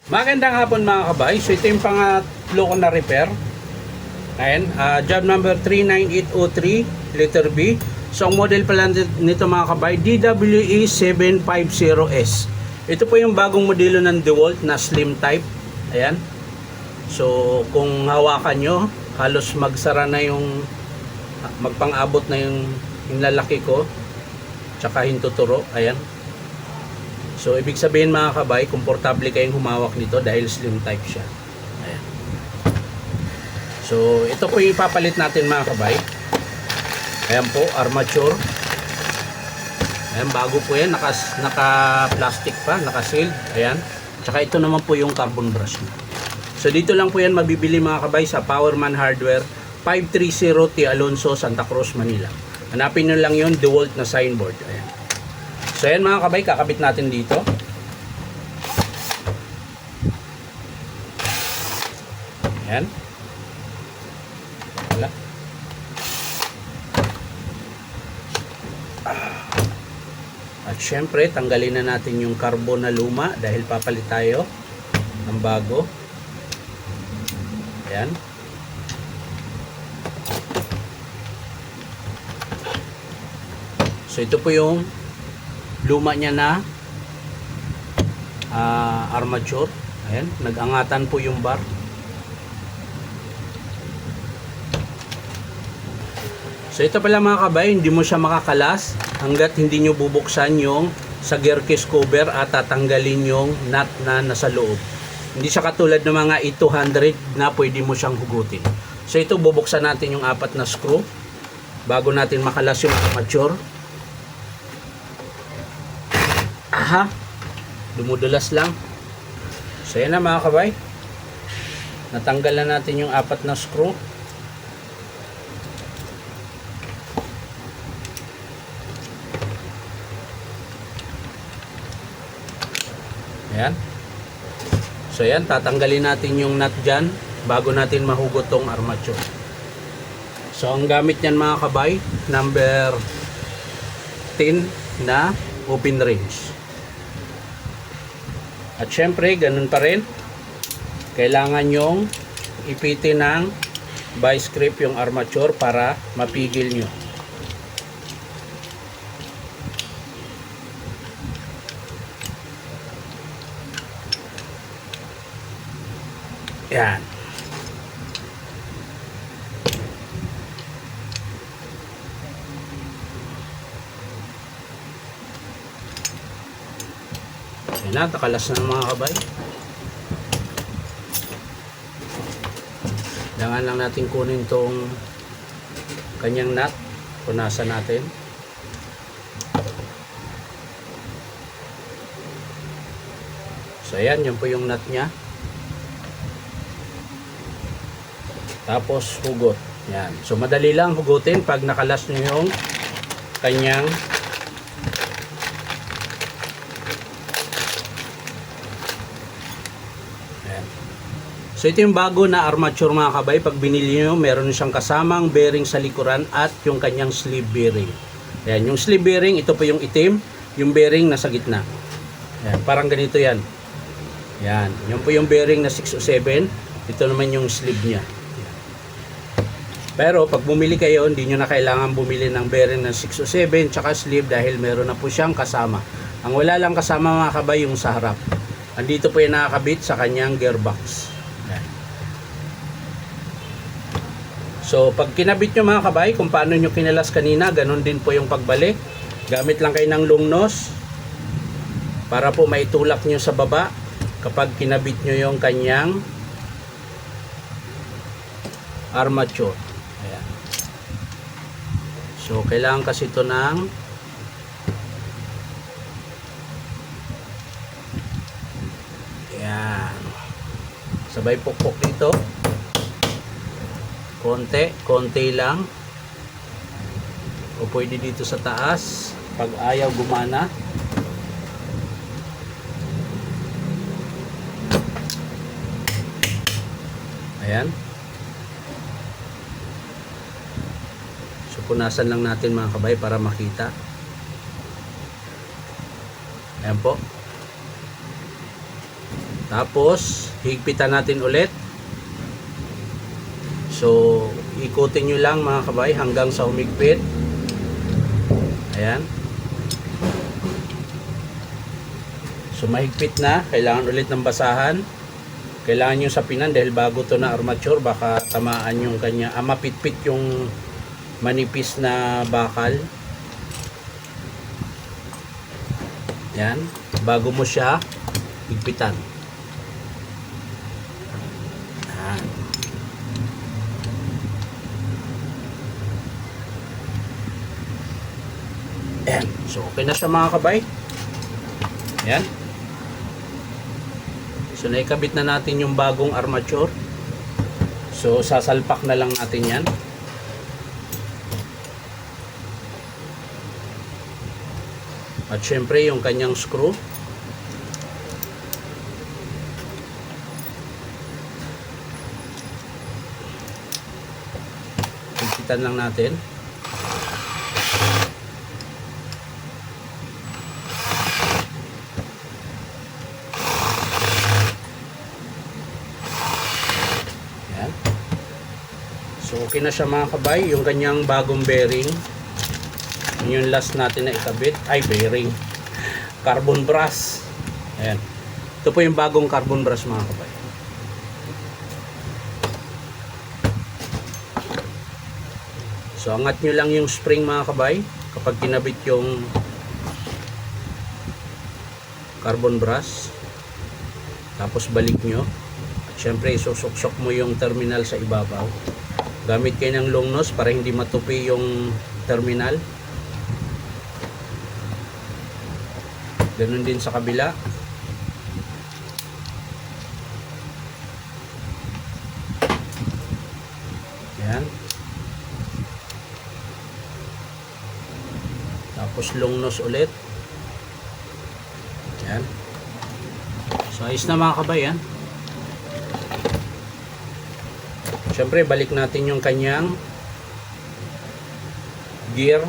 Magandang hapon mga kabay. So ito yung pangatlo ko na repair. Ayan, job number 39803, letter B. So ang model pala nito mga kabay, DWE 750S. Ito po yung bagong modelo ng DeWalt na slim type. Ayan. So kung hawakan nyo, halos magsara na yung, magpang-abot na yung lalaki ko. Tsaka hintuturo. Ayan. So, ibig sabihin mga kabay, komportable kayong humawak nito dahil slim type siya. Ayan. So, ito po yung ipapalit natin mga kabay. Ayan po, armature. Ayan, bago po yan. Naka-plastic pa, naka-sealed. Ayan. Tsaka ito naman po yung carbon brush na. So, dito lang po yan mabibili mga kabay sa Powerman Hardware, 530 T. Alonso, Santa Cruz, Manila. Hanapin nyo lang yun, DeWalt na signboard. Ayan. So ayan mga kabay, kakabit natin dito. Ayan. Wala. At syempre, tanggalin na natin yung carbon na luma dahil papalit tayo ng bago. Ayan. So ito po yung luma niya na armature. Ayan, nag-angatan po yung bar. So ito pala mga kabay, hindi mo siya makakalas hanggat hindi nyo bubuksan yung sa gear case cover at tatanggalin yung nut na nasa loob. Hindi siya katulad ng mga E200 na pwede mo siyang hugutin. So ito, bubuksan natin yung 4 na screw bago natin makalas yung armature. Aha, dumudulas lang. So yan na mga kabay, natanggal na natin yung 4 na screw. Ayan. So yan, tatanggalin natin yung nut dyan bago natin mahugot tong armature. So ang gamit nyan mga kabay, number 10 na open range. At syempre, ganun pa rin. Kailangan nyong ipitin ng vice grip yung armature para mapigil nyo. Yan. Yan na, takalas na mga kabay. Kailangan lang natin kunin tong kanyang nut. Punasan natin. So ayan, yun po yung nut nya. Tapos hugot. Yan. So madali lang hugutin pag nakalas nyo yung kanyang So ito yung bago na armature mga kabay. Pag binili nyo, meron siyang kasamang bearing sa likuran at yung kanyang sleeve bearing. Ayan, yung sleeve bearing, ito po yung itim, yung bearing nasa gitna. Ayan, parang ganito yan. Ayan, yun po yung bearing na 6 o 7. Ito naman yung sleeve niya. Ayan. Pero pag bumili kayo, hindi nyo na kailangan bumili ng bearing ng 6 o 7 tsaka sleeve dahil meron na po siyang kasama. Ang wala lang kasama mga kabay yung sa harap. Andito po yung nakakabit sa kanyang gearbox. So, pag kinabit nyo mga kabay, kung paano nyo kinalas kanina, ganun din po yung pagbalik. Gamit lang kayo ng long nose para po maitulak nyo sa baba kapag kinabit nyo yung kanyang armature. Ayan. So, kailangan kasi ito ng ayan. Sabay pukpok dito. Konti lang. O pwede dito sa taas pag ayaw gumana. Ayan. So punasan lang natin mga kabay para makita. Ayan po. Tapos higpitan natin ulit. So ikutin nyo lang mga kabay hanggang sa humigpit. Ayan. So mahigpit na, kailangan ulit ng basahan. Kailangan nyo sapinan dahil bago to na armature, baka tamaan yung kanya, mapitpit yung manipis na bakal. Yan, bago mo siya higpitan. Yan. Yan. So okay na siya mga kabay. Yan. So naikabit na natin yung bagong armature. So sasalpak na lang natin yan. At syempre yung kanyang screw. Higpitan lang natin. So okay na siya mga kabay, yung kanyang bagong bearing. Yung last natin na ikabit ay bearing, carbon brass. Ayan, ito po yung bagong carbon brass mga kabay. So angat nyo lang yung spring mga kabay kapag kinabit yung carbon brass, tapos balik nyo at syempre isusuksok mo yung terminal sa ibabaw. Gamit kayo ng long nose para hindi matupi yung terminal. Ganun din sa kabila. Yan. Tapos long nose ulit. Yan. So ayos na mga kabay yan. Siyempre, balik natin yung kanyang gear.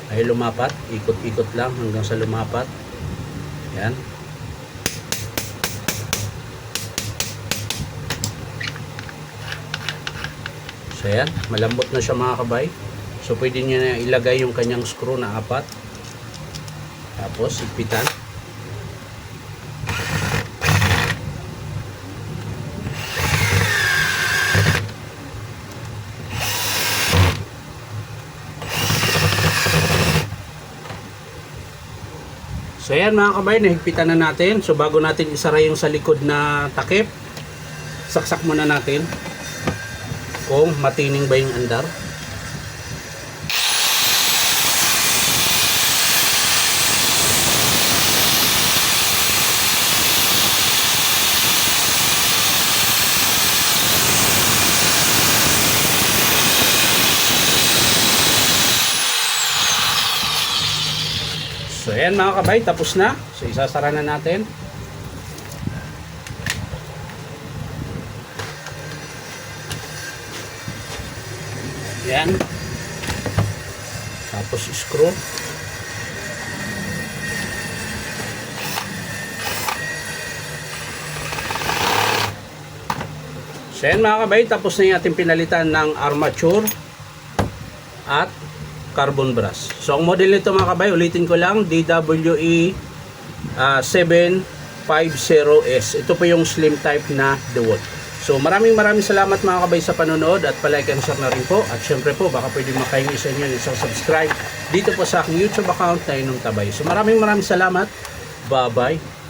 Ay lumapat, ikot-ikot lang hanggang sa lumapat. Yan. So yan, malambot na siya mga kabay. So pwede nyo na ilagay yung kanyang screw na 4. Tapos higpitan. So ayan mga kabay, nahigpitan na natin. So bago natin isara yung sa likod na takip, saksak muna natin kung matining ba yung andar. So ayan mga kabay, tapos na. So isasara na natin. Ayan. Tapos screw. So ayan mga kabay, tapos na yung ating pinalitan ng armature at carbon brass. So ang model nito mga kabay, ulitin ko lang, DWE 750S. Ito po yung slim type na DeWalt. So maraming salamat mga kabay sa panonood at palike and share na rin po. At syempre po, baka pwede makahingi sa inyo isang subscribe dito po sa aking YouTube account na Inong Tabay. So maraming salamat. Bye bye.